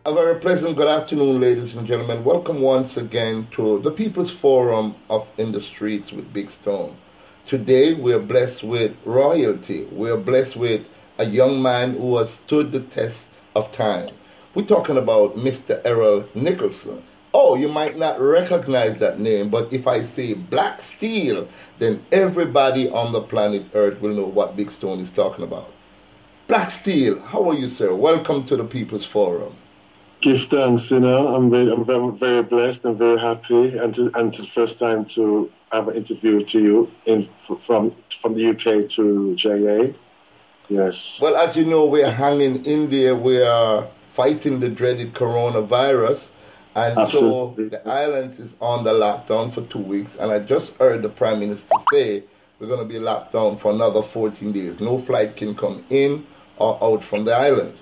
A very pleasant good afternoon, ladies and gentlemen. Welcome once again to the People's Forum of In the Streets with Big Stone. Today we are blessed with royalty. We are blessed with a young man who has stood the test of time. We're talking about Mr. Errol Nicholson. Oh, you might not recognize that name, but if I say Black Steel, then everybody on the planet Earth will know what Big Stone is talking about. Black Steel, how are you, sir? Welcome to the People's Forum. Give thanks, I'm very blessed and very happy, and the first time to have an interview to you from the UK to JA. Yes. Well, as you know, we're hanging in there. We are fighting the dreaded coronavirus, and Absolutely. so the island is on the lockdown for 2 weeks. And I just heard the Prime Minister say we're going to be locked down for another 14 days. No flight can come in or out from the island.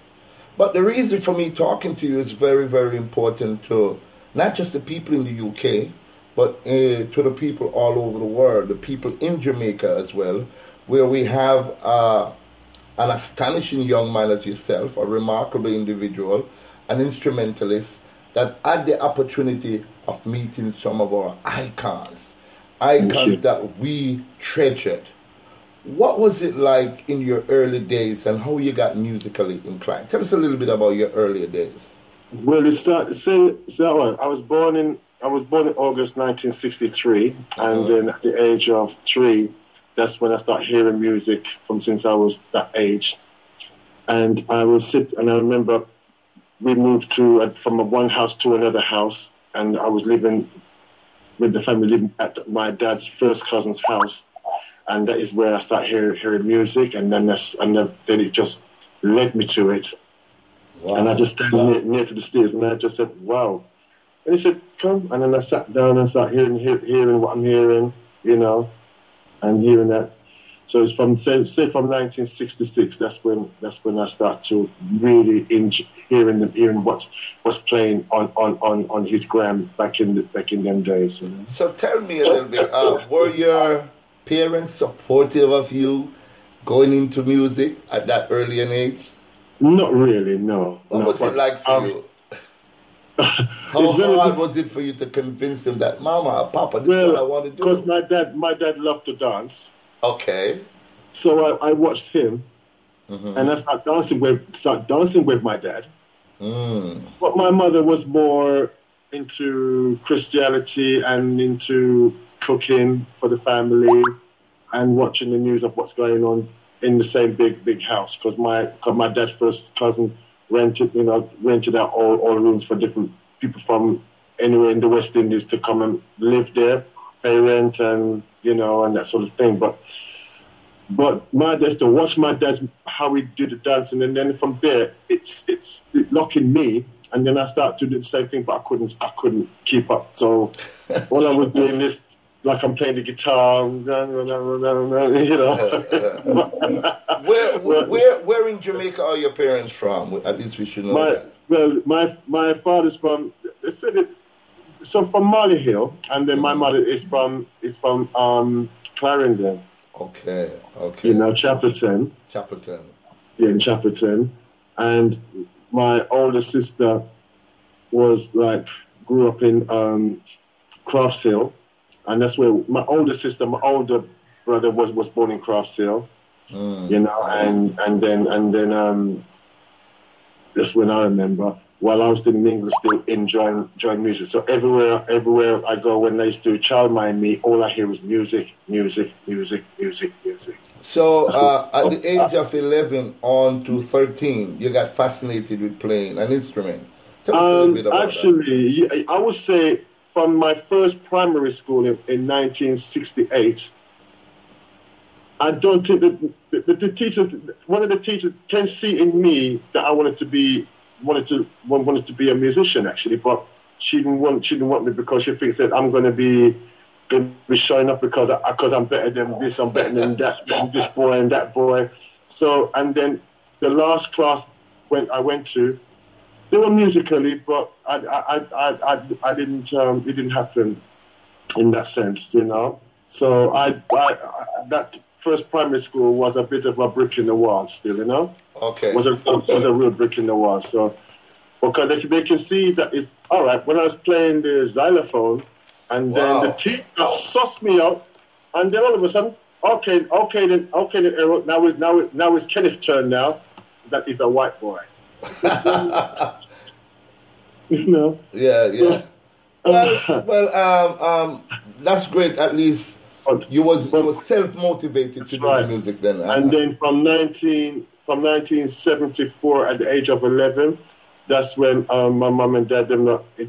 But the reason for me talking to you is very, very important to not just the people in the UK, but to the people all over the world, the people in Jamaica as well, where we have an astonishing young man as yourself, a remarkable individual, an instrumentalist, that had the opportunity of meeting some of our icons that we treasured. What was it like in your early days and how you got musically inclined? Tell us a little bit about your earlier days. Well, I was born in August 1963, and then at the age of 3, that's when I started hearing music since I was that age. And I remember we moved from one house to another house, and I was living with the family, living at my dad's first cousin's house. And that is where I started hearing music, and then it just led me to it. Wow. And I just stand near to the stairs, and I just said, "Wow!" And he said, "Come." And then I sat down and started hearing what I'm hearing, and hearing that. So it's from 1966. That's when I start to really hearing what's playing on his gram back in them days. So tell me a little bit. Were your parents supportive of you going into music at that early an age? Not really, no. What was it like for you? How hard was it for you to convince them that, Mama or Papa, this is what I want to do? Because my dad loved to dance. Okay. So I watched him, and I started dancing with my dad. But my mother was more into Christianity and into cooking for the family and watching the news of what's going on in the same big house, because my dad's first cousin rented out all rooms for different people from anywhere in the West Indies to come and live there, pay rent and and that sort of thing. But my dad, to watch my dad how he did the dancing, and then from there it locking me. And then I started to do the same thing, but I couldn't keep up. So all I was doing is like I'm playing the guitar, Where in Jamaica are your parents from? At least we should know that. Well, my father's from from Marley Hill, and then my mother is from Clarendon. Okay. Chapperton. Yeah, in Chapperton, and my older sister grew up in Crafts Hill, and that's where my older brother was born in Crafts Hill, and then that's when I remember while I was in England still enjoying music. So everywhere I go, when they used to childmind me, all I hear was music. So at the age of 11 on to 13, you got fascinated with playing an instrument. Tell us a little bit about that. I would say from my first primary school in 1968, I don't think that the teachers, one of the teachers can see in me that I wanted to be a musician actually, but she didn't want me because she thinks that I'm going to be showing up because I'm better than this, I'm better than that, this boy and that boy. So, and then the last class I went to, they were musically, but I didn't. It didn't happen in that sense, So that first primary school was a bit of a brick in the wall, still, Okay. Was a real brick in the wall. So because they can see that it's all right. When I was playing the xylophone, and then the teacher sussed me out, and then all of a sudden, okay, then, Errol, now it's Kenneth's turn now. That is a white boy. You know. Yeah. Well, that's great. At least you was self-motivated to do the music then. And then from 1974, at the age of 11, that's when my mum and dad brought me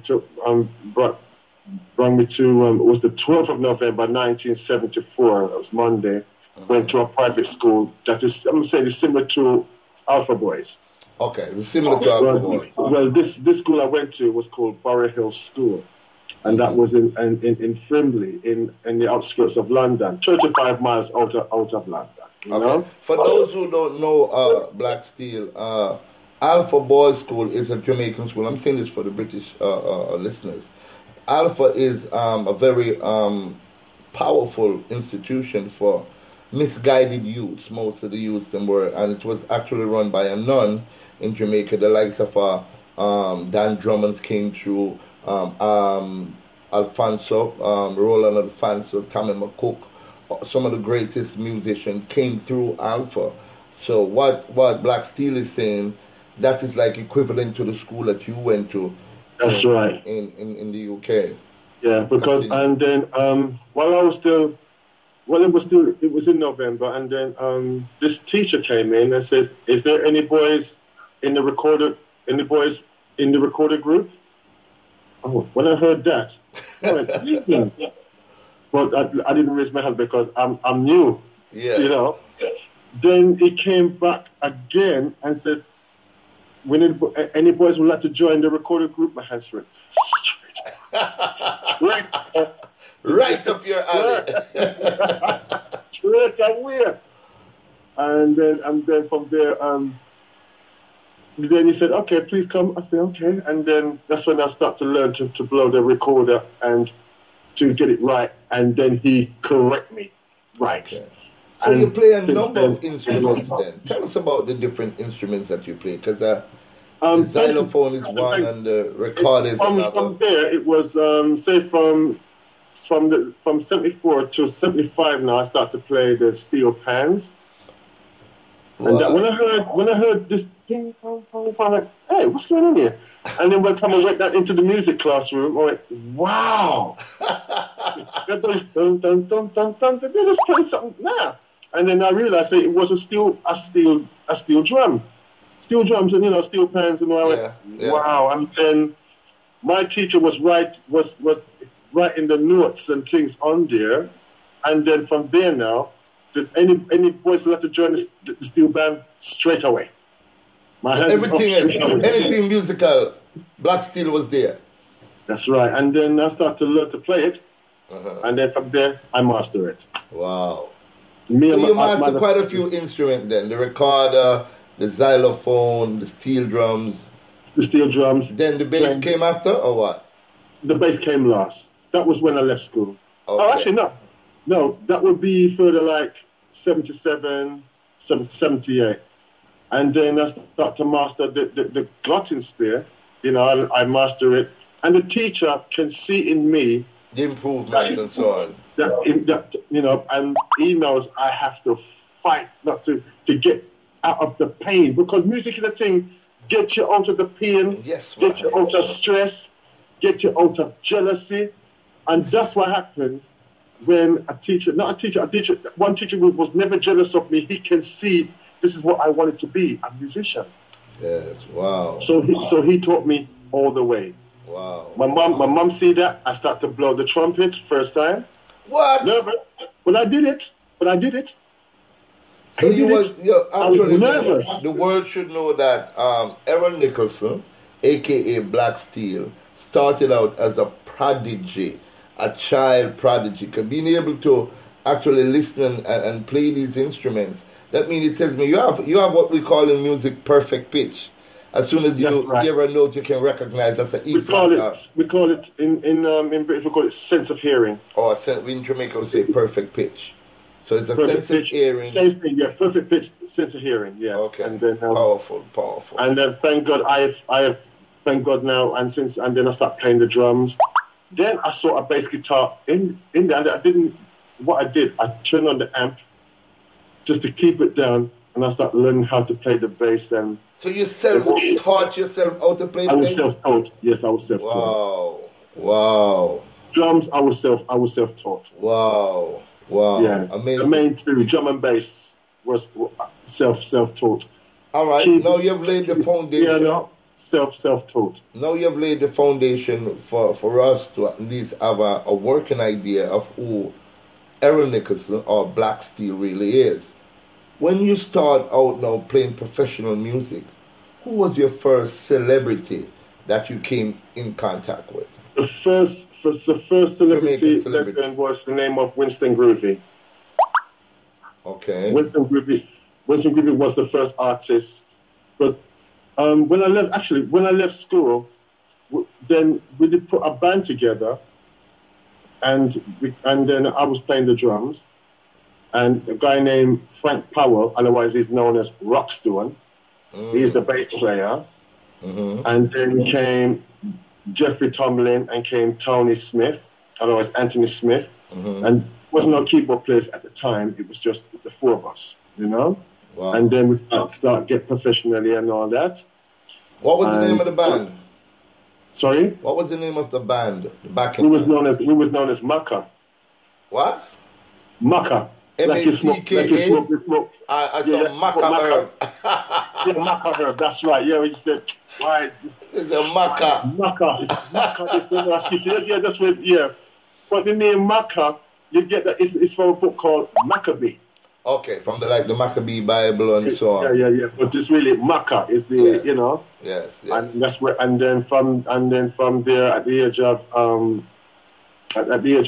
to it was the 12th of November 1974. It was Monday. Went to a private school that is, I'm gonna say, it's similar to Alpha Boys. Okay, it's similar to Alpha Boys. Well, this school I went to was called Borough Hill School, and that was in Frimley, in the outskirts of London, 35 miles out of London. You know? For those who don't know Black Steel, Alpha Boys School is a Jamaican school. I'm saying this for the British listeners. Alpha is a very powerful institution for misguided youths. Most of the youths them were, and it was actually run by a nun in Jamaica. The likes of Dan Drummonds came through, Alfonso, Roland Alfonso, Tommy McCook. Some of the greatest musicians came through Alpha. So what Black Steel is saying, that is like equivalent to the school that you went to. That's right. In the UK. Yeah, because and then while I was still, well, it was in November, and then this teacher came in and says, "Is there any boys in the recorder group?" Oh, when I heard that, I went, but I didn't raise my hand because I'm new. Yeah. You know. Then he came back again and says, any boys would like to join the recorder group? My hands went straight right up your alley. Straight away. And then from there, then he said, "Okay, please come." I said, "Okay." And then that's when I started to learn to blow the recorder and to get it right. And then he correct me right. Okay. So you play a number of instruments then. Tell us about the different instruments that you play, because the xylophone is one and the recorder is another. From there, it was say from 74 to 75. Now I start to play the steel pans. And that, when I heard this ping pong pong, I'm like, "Hey, what's going on here?" And then by the time I went down into the music classroom, I went, "Wow!" Let's play something now. And then I realized that it was a steel drum, steel drums, and steel pans, and I went, "Wow!" And then my teacher was writing the notes and things on there, and then from there now, says any boys would like to join the steel band, straight away. My hands anything musical, Black Steel was there. That's right. And then I started to learn to play it, and then from there I master it. Wow. So you mastered quite a few instruments then: the recorder, the xylophone, the steel drums. The steel drums. Then the bass came after, or what? The bass came last. That was when I left school. Okay. Oh, actually, no, that would be further like 77, 78. And then I start to master the glottenspiel. I master it. And the teacher can see in me the improvements and so on. And he knows I have to fight not to get out of the pain, because music is a thing. Get you out of the pain, get you out of stress, get you out of jealousy. And that's what happens when one teacher who was never jealous of me, he can see this is what I wanted to be, a musician. Yes, wow. So he taught me all the way. Wow. My mom see that. I start to blow the trumpet first time. What? Nervous. But I did it. So I was nervous. The world should know that Errol Nicholson, a.k.a. Black Steel, started out as a prodigy, a child prodigy. Because being able to actually listen and play these instruments, that means it tells me you have what we call in music perfect pitch. As soon as you hear a note, you can recognize that's an E flat. We call it in British, we call it sense of hearing. Or in Jamaica we say perfect pitch. So it's a perfect sense of hearing. Same thing, yeah. Perfect pitch, sense of hearing, yes. Okay. And then, powerful. And then, thank God, I thank God now. And then I started playing the drums. Then I saw a bass guitar in there. And I turned on the amp just to keep it down, and I started learning how to play the bass. And so you self-taught yourself how to play? I was self-taught. Yes, I was self-taught. Wow. Drums, I was self-taught. Wow. Yeah. Amazing. The main two, drum and bass, was self-taught. All right. Now you've laid the foundation. Yeah, self-taught. Now you've laid the foundation for us to at least have a working idea of who Errol Nicholson or Black Steel really is. When you start out now playing professional music, who was your first celebrity that you came in contact with? The first celebrity was the name of Winston Groovy. Okay. Winston Groovy was the first artist. But when I left school, then we did put a band together, and then I was playing the drums, and a guy named Frank Powell, otherwise he's known as Rockstone, he's the bass player, and then came Jeffrey Tomlin and came Tony Smith, otherwise Anthony Smith, and there was no keyboard players at the time. It was just the four of us, you know. Wow. And then we start get professionally and all that. What was the name of the band? Sorry? What was the name of the band? We was known as Macca. What? Macca. Like you smoke. I saw Macca herb. Yeah, Macca herb. That's right. Yeah, you said right. It's a Macca. Macca. It's Macca. Yeah, that's what. Yeah, but the name Macca, you get that. It's from a book called Maccabee. Okay, from the Maccabee Bible and so on. Yeah. But it's really Macca is the you know. Yes. And that's where and then from there at the age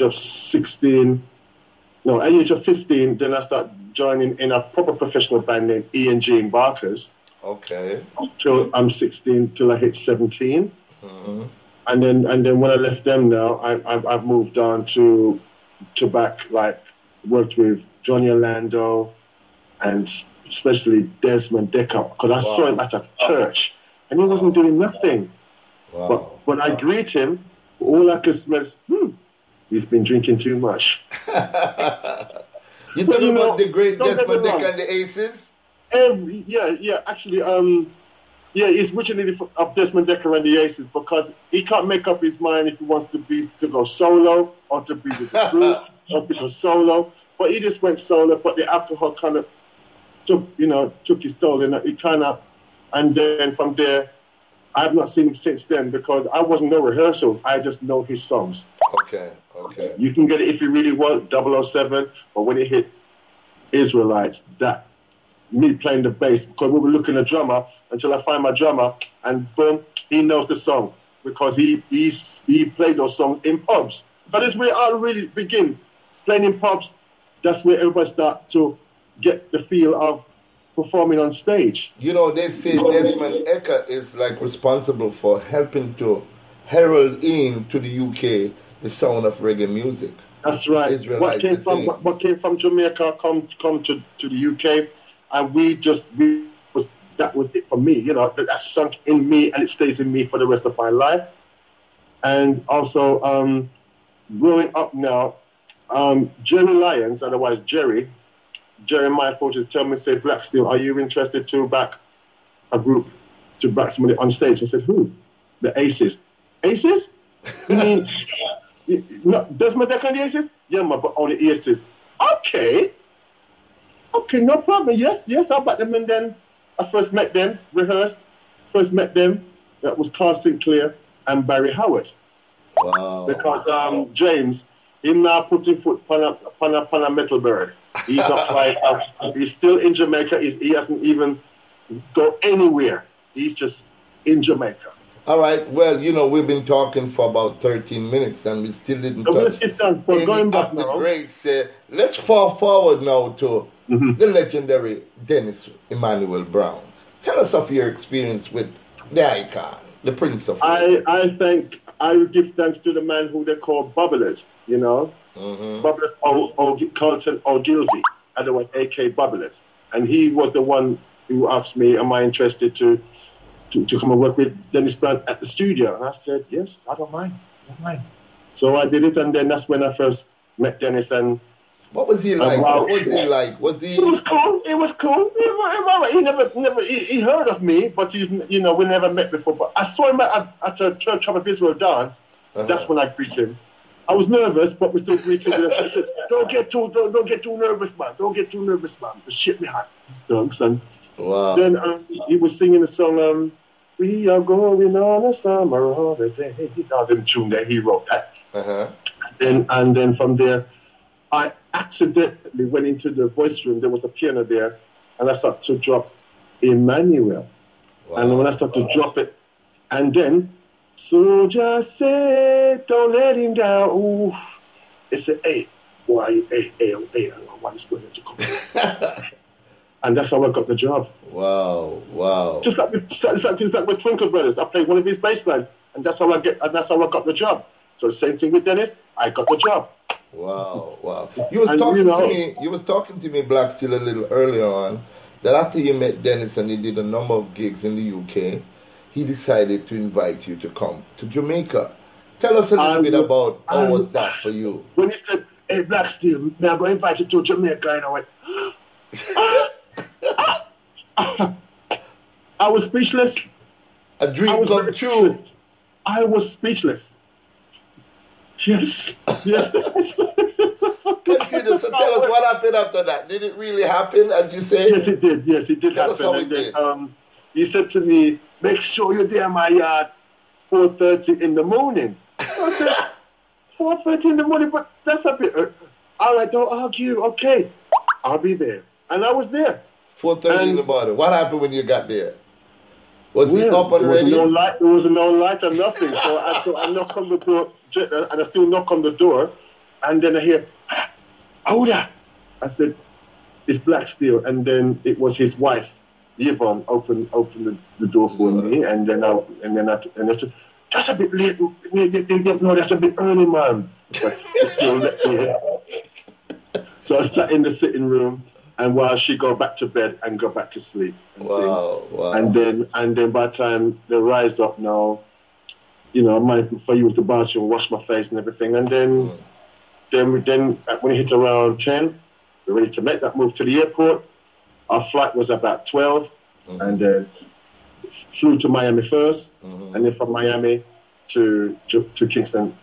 of 16. No, at the age of 15, then I started joining in a proper professional band named Ian Jean Barkers. Okay. Till I'm 16, till I hit 17. And then when I left them now, I've moved on to back, worked with Johnny Orlando and especially Desmond Decker, because I saw him at a church and he wasn't doing nothing. Wow. But when I greet him, all I could smell is, he's been drinking too much. You talking about the great Desmond Decker and the Aces? Actually, he's originally of Desmond Decker and the Aces, because he can't make up his mind if he wants to go solo or to be with the group or to go solo. But he just went solo, but the alcohol kind of took his toll, and and then from there, I've not seen him since then, because I wasn't no rehearsals. I just know his songs. Okay. You can get it if you really want, 007, but when it hit Israelites, that me playing the bass, because we were looking at a drummer until I find my drummer, and boom, he knows the song, because he played those songs in pubs. But that's where I really begin, playing in pubs. That's where everybody start to get the feel of performing on stage. You know, they say Desmond Decker is responsible for helping to herald in to the UK the sound of reggae music. That's right. What came from Jamaica come to the UK, and that was it for me. That sunk in me, and it stays in me for the rest of my life. And also, growing up now, Jerry Lyons, otherwise Jeremiah Forges, tell me, say, Black Steel, are you interested to back a group, to back somebody on stage? I said, who? The Aces. Aces? You mean, Desmond Decker and the Aces? Yeah, but only Aces. Okay, no problem. Yes, I'll back them. And then I first met them, rehearsed, that was Carl Sinclair and Barry Howard. Wow. Because James, him now putting foot upon a metal bird. He's not flying out. He's still in Jamaica. He hasn't even go anywhere. He's just in Jamaica. All right. Well, we've been talking for about 13 minutes, and we still didn't touch any going back of the now. greats. Let's fall forward now to the legendary Dennis Emmanuel Brown. Tell us of your experience with the icon, the Prince of I would give thanks to the man who they call Bubblers, Bubblers Carlton Ogilvy, otherwise A.K. Bubblers. And he was the one who asked me, am I interested to to come and work with Dennis Brown at the studio. And I said, yes, I don't mind. So I did it, and then that's when I first met Dennis. And what was he like? wow, What was he like? Was he? It was cool. He never he heard of me, but we never met before. But I saw him at a Church of Israel dance. That's when I greeted him. I was nervous, but we still greeted him. I said, don't get too nervous, man. Don't get too nervous, man. Just shit me hot, dunks. And then he was singing the song, we are going on a summer holiday. Them tune that he wrote that. And then from there, I accidentally went into the voice room. There was a piano there, and I started to drop Emmanuel. And when I started to drop it, and then, so just say, don't let him down. Ooh. It said, hey, boy, hey, why is going to come? And that's how I got the job. Wow. Just like with Twinkle Brothers, I played one of his bass lines, and that's how I got the job. So the same thing with Dennis, I got the job. Wow. You was talking to me, Black Steel, a little earlier on, that after you met Dennis and he did a number of gigs in the UK, he decided to invite you to come to Jamaica. Tell us a little bit about how was that for you? When he said, hey, Black Steel, now I'm going to invite you to Jamaica, and I went, I was speechless. A dream come true. I was speechless. Yes. Continue. So tell us what happened after that. Did it really happen, as you say? Yes, it did. Yes, it did happen. And then, he said to me, make sure you're there in my yard 4:30 in the morning. I said, 4:30 in the morning, but that's a bit... all right, don't argue. Okay, I'll be there. And I was there. 4:30 in the morning. What happened when you got there? Was he up already? There was no light or nothing. So I knock on the door, and I still knock on the door, and then I hear, Oda. I said, it's Black Steel. And then it was his wife, Yvonne, opened the door for me, and then I said, that's a bit late. No, that's a bit early, man. But still let me in. So I sat in the sitting room. And while she go back to bed and go back to sleep. Wow. And then by the time they rise up now, I might use the bathroom, wash my face and everything. And then when it hit around 10, we're ready to make that move to the airport. Our flight was about 12, and then flew to Miami first, and then from Miami to Kingston.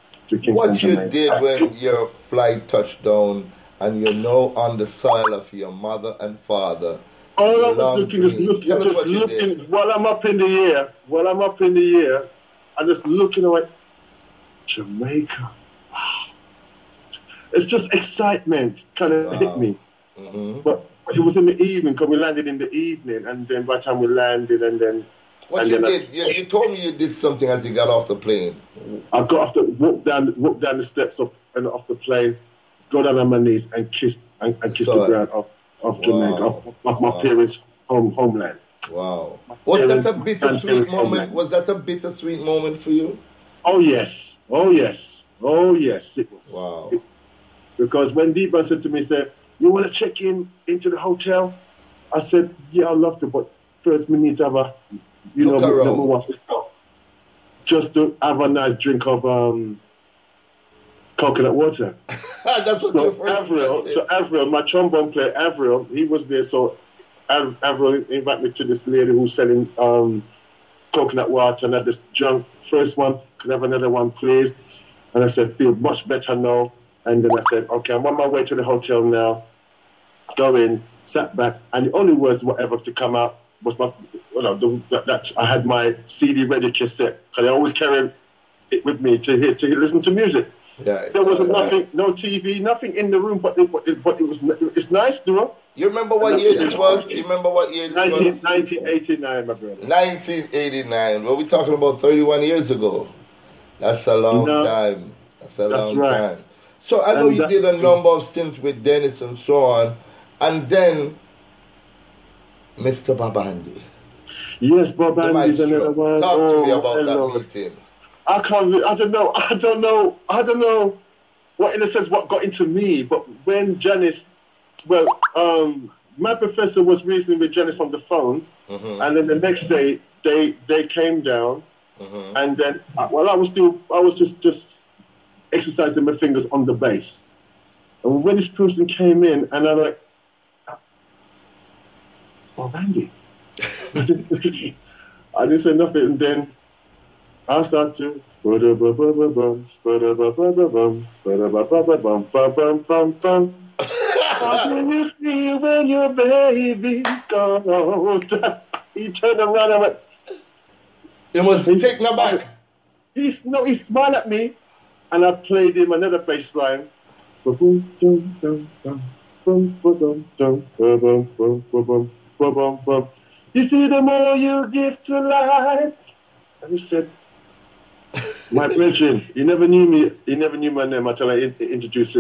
What you did when your flight touched down, and you're now on the soil of your mother and father. All I was looking, while I'm up in the air, I'm just looking away. Jamaica. Wow. It's just excitement kind of hit me. But it was in the evening, because we landed in the evening, and then by the time we landed, and then... What you did, you told me you did something as you got off the plane. I got off walked down the steps off the plane, go down on my knees and kiss the ground of Jamaica, of my parents' homeland. Wow. Was that a bittersweet moment? Was that a bittersweet moment for you? Oh yes, it was. Wow. Because when Deba said to me, you want to check into the hotel? I said, yeah, I'd love to, but first we need to have a, number one, just to have a nice drink of coconut water. That's what Avril, my trombone player, Avril, he was there. So Avril invited me to this lady who's selling coconut water, and I just drank first one. Could I have another one, please? And I said, feel much better now. And then I said, okay, I'm on my way to the hotel now. Go in, sat back, and the only words whatever to come out was I had my CD ready cassette, because I always carry it with me to listen to music. Yeah, there was nothing, no TV, nothing in the room, but it's nice, though. You remember what year this was? 1989, my brother. 1989. Well, we're talking about 31 years ago. That's a long time. That's a long time. So I know you did a number of stints with Dennis and so on, and then Mr. Babandi. Yes, Babandi is another one. Talk to me about that meeting. I don't know what, in a sense, what got into me, but when Janice, my professor was reasoning with Janice on the phone, and then the next day, they came down, and then while I was just exercising my fingers on the bass, and when this person came in, and I'm like, oh, Andy. I didn't say nothing, and then I started to spudda-ba-ba-ba-bum, spudda-ba-ba-ba-bum, spudda-ba-ba-ba-bum, how do you feel when your baby's gone? He turned around and went, it was taken aback. He smiled at me, and I played him another bass line. You see, the more you give to life. And he said, my brethren, he never knew me. He never knew my name until I introduced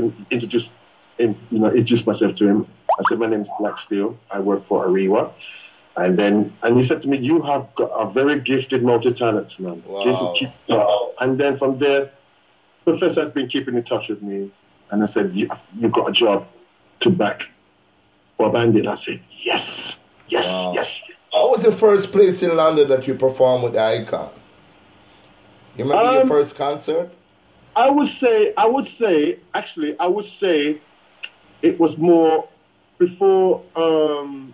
myself to him. I said, my name is Black Steel. I work for Ariwa. And he said to me, you have got a very gifted multi-talents, man. Wow. And then from there, Professor has been keeping in touch with me. And I said, you've got a job to back Bob Andy. And I said, yes. Wow. What was the first place in London that you performed with the Icon? You remember your first concert? I would say it was more before, well,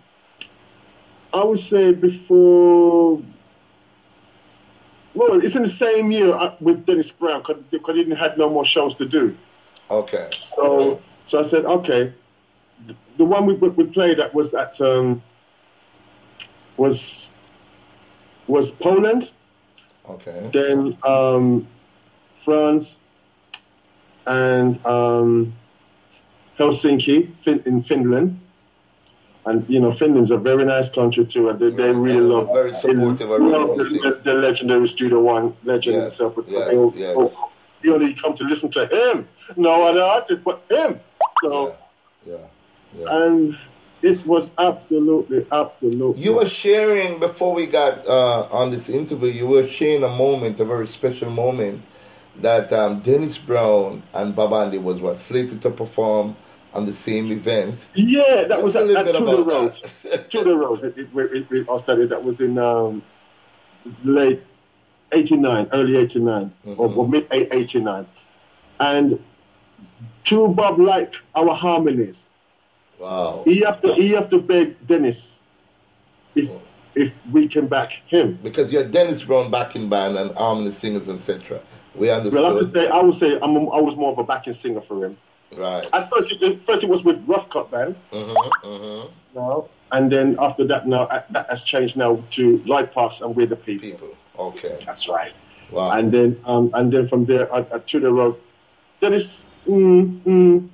it's in the same year with Dennis Brown, because he didn't have no more shows to do. Okay. So I said, okay, the one we played that was at, was Poland. Okay. Then France and Helsinki in Finland. And, Finland's a very nice country, too. And they really love very supportive of the legendary Studio One legend himself. You only come to listen to him. No other artist but him. So, and it was absolutely. You were sharing, before we got on this interview, you were sharing a very special moment, that Dennis Brown and Babandi was slated to perform on the same event. Yeah, that was at Tudor Rose. Tudor Rose, we all started. That was in late 89, early 89, or mid 89. And True Bob liked our harmonies. Wow. He have to beg Dennis if we can back him. Because you're Dennis Brown backing band and harmony singers, etc. We understood. Well, I would say I was more of a backing singer for him. Right. At first it was with Rough Cut Band. No. And then after that, now that has changed now to Light Parks and We're the People. Okay. That's right. Wow. And then from there at Tudor Rose, Dennis. He was a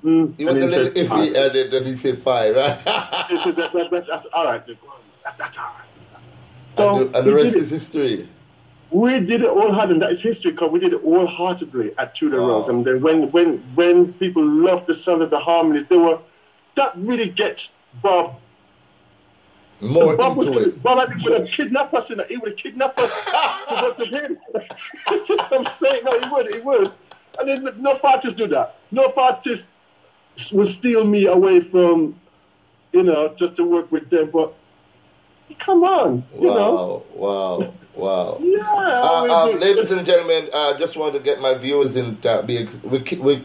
little iffy, and then he said fine, right? That's all right. That's all right. So and the rest is history. We did it all hard, and that is history, because we did it all heartedly at Tudor Rose. And then when people loved the sound of the harmonies, that really gets Bob. Bob would have kidnapped us. He would have kidnapped us to work with him. I'm saying, no, he would. And then no artists do that. No artists will steal me away from, just to work with them. But come on, Wow. Yeah. Ladies and gentlemen, I just want to get my viewers in. We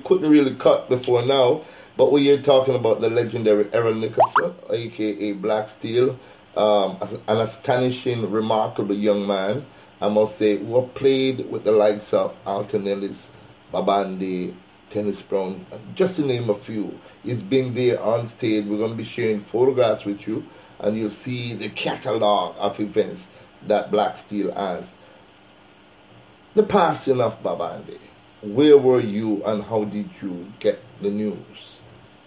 couldn't really cut before now, but we are talking about the legendary Errol Nicholson, aka Black Steel, an astonishing, remarkable young man, I must say, who have played with the likes of Alton, Ellis, Babandi, Dennis Brown, just to name a few. He's been there on stage. We're going to be sharing photographs with you, and you'll see the catalog of events that Black Steel has. The passing of Babandi. Where were you, and how did you get the news?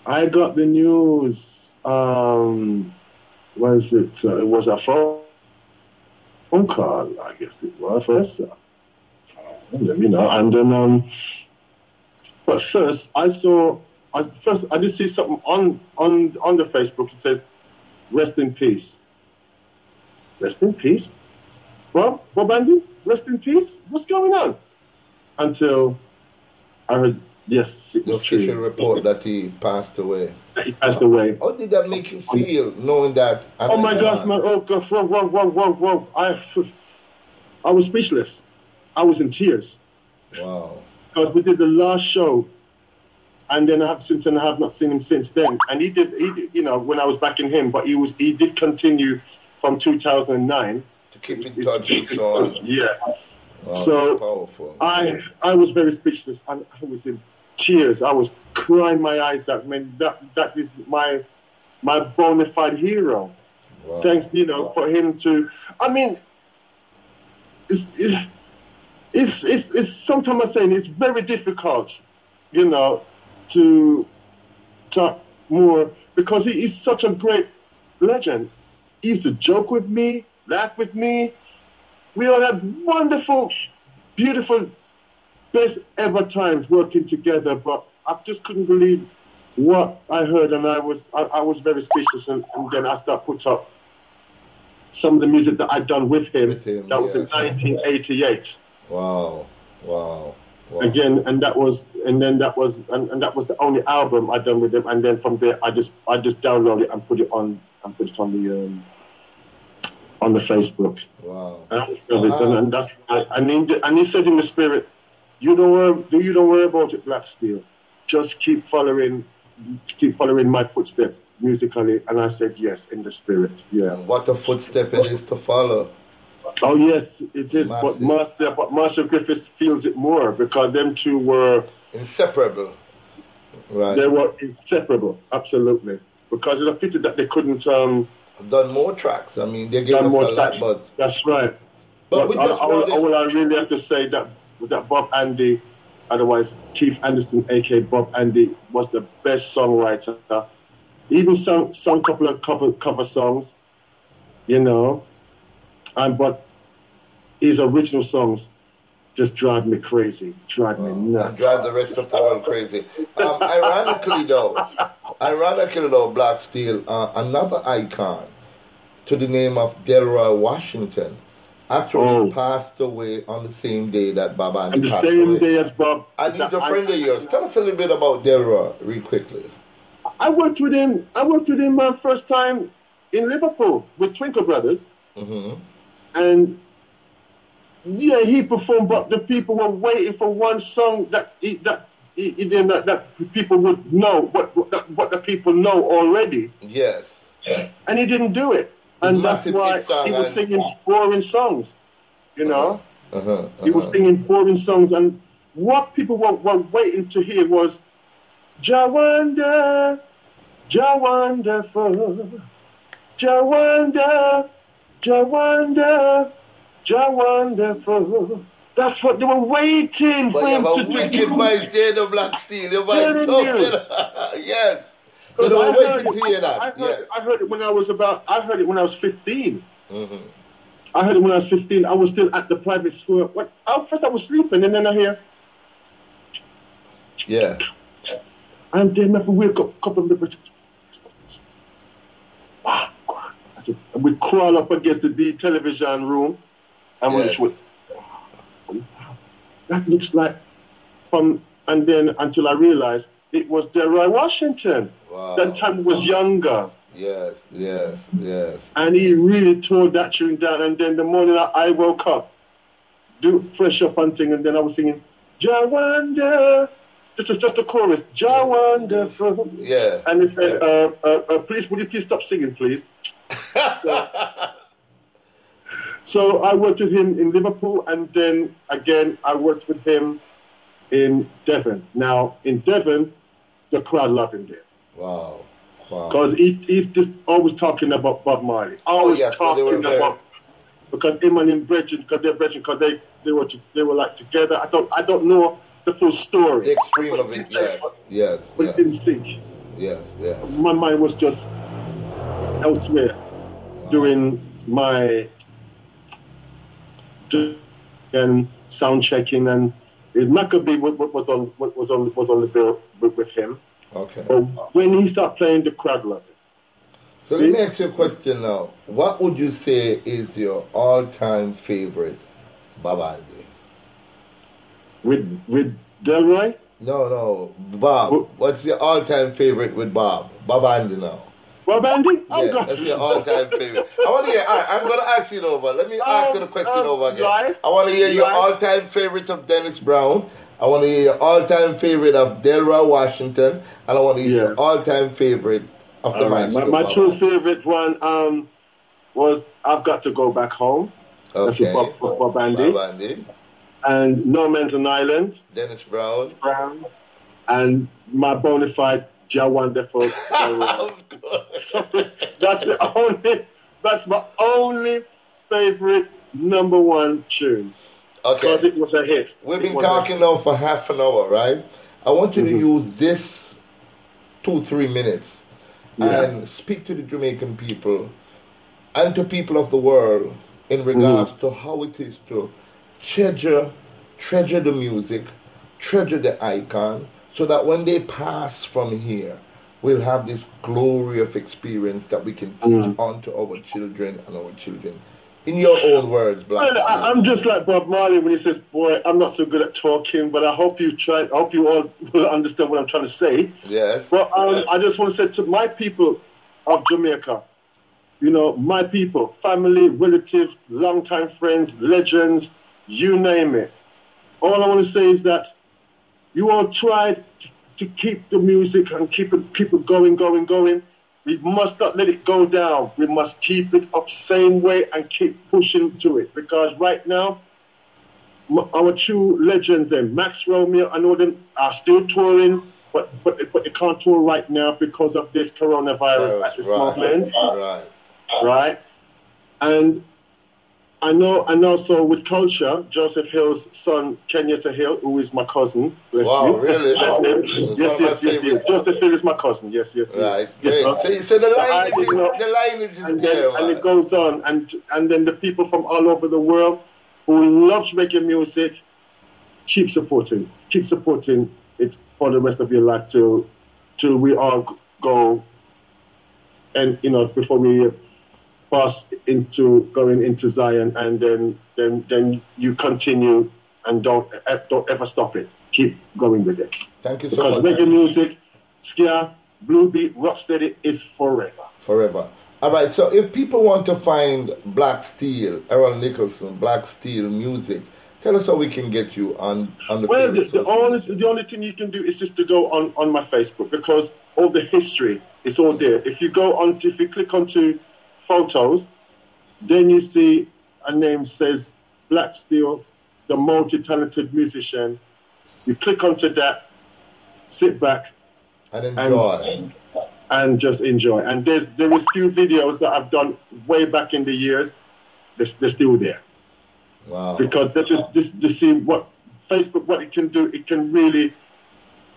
I got the news. It was a phone call, I guess it was first. Let me know. And then, but first I did see something on the Facebook. It says, "Rest in peace." Rest in peace. Bob Andy, rest in peace. What's going on? Until I heard, yes, it was true. The official report that he passed away. He passed away. How did that make you feel, knowing that? Oh my gosh, man! Oh gosh! Whoa! I was speechless. I was in tears. Wow. Because we did the last show, and then I have not seen him since then. And he did, you know, when I was backing him, but he did continue from 2009 to keep in touch and so on. Yeah. Wow, so powerful. I was very speechless. I was in tears. I was crying my eyes out. I mean, that is my bona fide hero. Wow. Thanks, you know, for him to. I mean, it's sometimes I'm saying it's very difficult, you know, to talk more because he's such a great legend. He used to joke with me, laugh with me. We all had wonderful, beautiful, best ever times working together. But I just couldn't believe what I heard, and I was very speechless. And then I started put up some of the music that I'd done with him. That was in 1988. Wow. Again, and that was the only album I'd done with him. And then from there, I just downloaded it and put it on the Facebook. Wow. And that's and he said in the spirit, you don't worry about it, Black Steel. Just keep following my footsteps musically. And I said yes, in the spirit. Yeah. And what a footstep it is to follow. Oh yes, it is. But Marshall Griffiths feels it more because them two were inseparable. Right. They were inseparable, absolutely. Because it's a pity that they couldn't done more tracks. I mean, they gave us a lot, but that's right. But I really have to say that Bob Andy, otherwise Keith Anderson, aka Bob Andy, was the best songwriter. He even sung a couple of cover songs, you know. But his original sons just drive me crazy, drive me nuts. Drive the rest of the world crazy. Ironically though, Black Steel, another icon to the name of Delroy Washington actually passed away on the same day that Bob Andy passed away. And the same day as Bob. And he's a friend of yours. Tell us a little bit about Delroy, real quickly. I worked with him my first time in Liverpool with Twinkle Brothers. Mm-hmm. And yeah, he performed, but the people were waiting for one song that people would know, what the people know already. Yes. And he didn't do it, and that's why he was singing boring songs. You know, he was singing boring songs, and what people were waiting to hear was Jawanda, Jawonderful, Jawanda. Jawanda, Jawonderful. That's what they were waiting for him to do. Wicked voice there, the Black Steel. Your voice tough. Yes. Because they were waiting to hear that. I heard it when I was 15. Mm-hmm. I heard it when I was 15. I was still at the private school. First I was sleeping, and then I hear. Yeah. And then I wake up a couple of minutes. Wow. And we crawl up against the television room, and we went, that looks like and then until I realized it was Delroy Washington. Wow. That time he was younger. Yes. And he really tore that tune down. And then the morning I woke up, fresh up and thing, and then I was singing, Jawanda. This is just the chorus, Jawonderful. Yeah. And he said, please, would you please stop singing, please? So I worked with him in Liverpool, and then again I worked with him in Devon. Now in Devon, the crowd loved him there. Wow. Because he's just always talking about Bob Marley. Always talking about because him and him brethren, because they were like together. I don't know the full story. The extreme of it, yes. But it didn't sink. Yes. My mind was just elsewhere, doing my and sound checking, and Maccabee was on the bill with him. Okay. But when he started playing, the crowd loved it. So let me ask you a question now. What would you say is your all-time favorite Bob Andy? With Delroy? No, Bob. What's your all-time favorite with Bob? Bob Andy now. Bob Andy? Yeah, that's your all-time favorite. I want to hear. All right, I'm gonna ask you over. Let me ask you the question over again. Live? I want to hear your all-time favorite of Dennis Brown. I want to hear your all-time favorite of Delroy Washington, and I want to hear your all-time favorite of the right. My true favorite one was "I've Got to Go Back Home." Okay. That's Bob Andy. Bob Andy. And "No Man's an Island." Dennis Brown. And my bona fide "Jah Wonderful." So that's my only favorite number one tune. Okay. Because it was a hit. We've been talking now for half an hour, right? I want you to use this 2-3 minutes and speak to the Jamaican people and to people of the world in regards to how it is to treasure the music, treasure the icon, so that when they pass from here, we'll have this glorious experience that we can teach on to our children and our children. In your own words, Black. Well, I'm just like Bob Marley when he says, "Boy, I'm not so good at talking, but I hope you all will understand what I'm trying to say." Yes. But I just want to say to my people of Jamaica, you know, my people, family, relatives, longtime friends, legends, you name it. All I want to say is that you all tried to keep the music and keep it going. We must not let it go down. We must keep it up same way and keep pushing to it. Because right now, our true legends, then Max Romeo and all them are still touring, but they can't tour right now because of this coronavirus at this moment. Right. And I know. So with culture, Joseph Hill's son, Kenyatta Hill, who is my cousin. Bless you. Really? Bless him. Yes. Joseph Hill is my cousin. Yes. Right. Great. So the lineage is there. And it goes on, and then the people from all over the world who loves reggae music, keep supporting it for the rest of your life till we all go, and before we pass going into Zion, and then you continue and don't ever stop it. Keep going with it. Thank you so much. Because reggae music, ska, blue beat, rocksteady is forever. Forever. All right. So if people want to find Black Steel, Errol Nicholson, Black Steel music, tell us how we can get you on the. Well, the only thing you can do is just to go on my Facebook, because all the history is all there. If you click onto photos, then you see a name says Black Steel, the multi-talented musician. You click onto that, sit back, and enjoy, and just enjoy. And there is few videos that I've done way back in the years. They're still there. Wow! Because that's just to see what Facebook, what it can do. It can really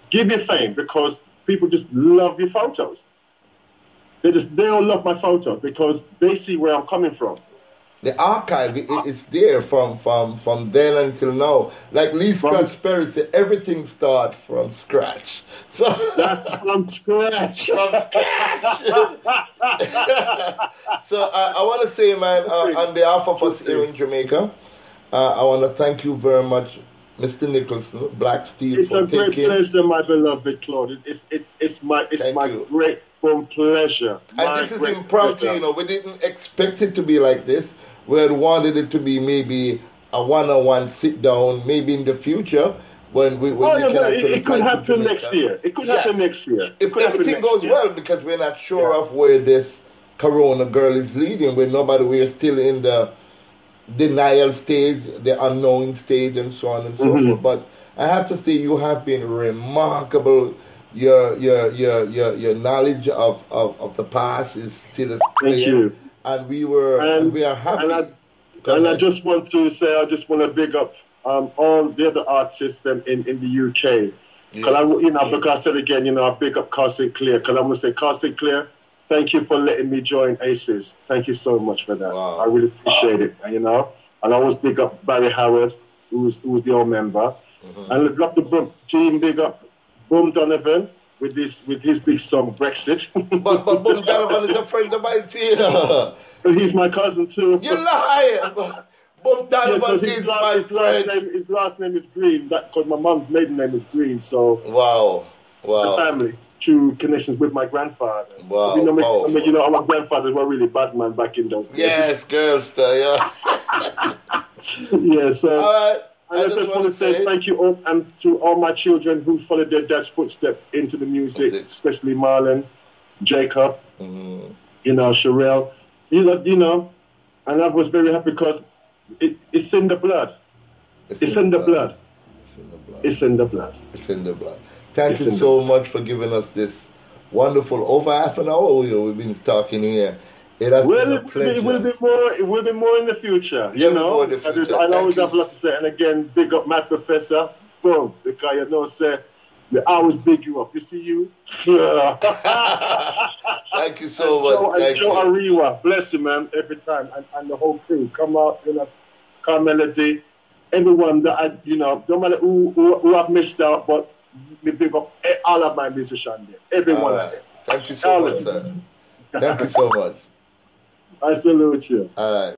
give you fame because people just love your photos. They all love my photos because they see where I'm coming from. The archive is there from then until now. Like Lee Scratch Perry said, everything starts from scratch. So that's from scratch. From scratch. So I want to say, man, on behalf of us here in Jamaica, I want to thank you very much, Mr. Nicholson, Black Steel. It's a great pleasure, my beloved Claude. It's my great pleasure. And this is impromptu, we didn't expect it to be like this. We had wanted it to be maybe a one-on-one sit-down, maybe in the future when we it could happen next year. It could happen next year. If everything goes well, because we're not sure of where this Corona girl is leading. We're still in the denial stage, the unknown stage, and so on and so forth. But I have to say, you have been remarkable. Your knowledge of the past is still clear. Thank you. And we are happy. And I just want to big up all the other artists in the UK. Because I said again, I big up Carl Sinclair. Because I'm going to say, Carl Sinclair, thank you for letting me join ACES. Thank you so much for that. Wow. I really appreciate it. And I always big up Barry Howard, who's the old member. And I'd love to big up Boom Donovan with his big song Brexit. but Boom Donovan is a friend of mine too. He's my cousin too. You lie. Boom Donovan is my friend. His last name is Green. Because my mum's maiden name is Green. So wow. It's a family. through connections with my grandfather. Wow, you know, powerful. you know, our grandfathers were really bad man back in those days. Yes, girls, yeah. Yeah, so All right. I just want to say thank you all, and to all my children who followed their dad's footsteps into the music, especially Marlon, Jacob, you know, Sherelle. You know, and I was very happy because it's in the blood. It's in the blood. It's in the blood. It's in the blood. Thank you so much for giving us this wonderful over half an hour we've been talking here. It has been a pleasure. It will be more in the future. You know, I always have a lot to say. And again, big up my professor. Boom, because you know, say, we always big you up. You see you? Thank you so much. And Joe Ariwa, bless you, man, every time. And the whole crew. Come out, you know, Carmelity. Everyone that you know, no matter who I've missed out, but we big up all of my musicians there. Everyone of them. Thank you so much, sir. Thank you so much. I salute you. All right.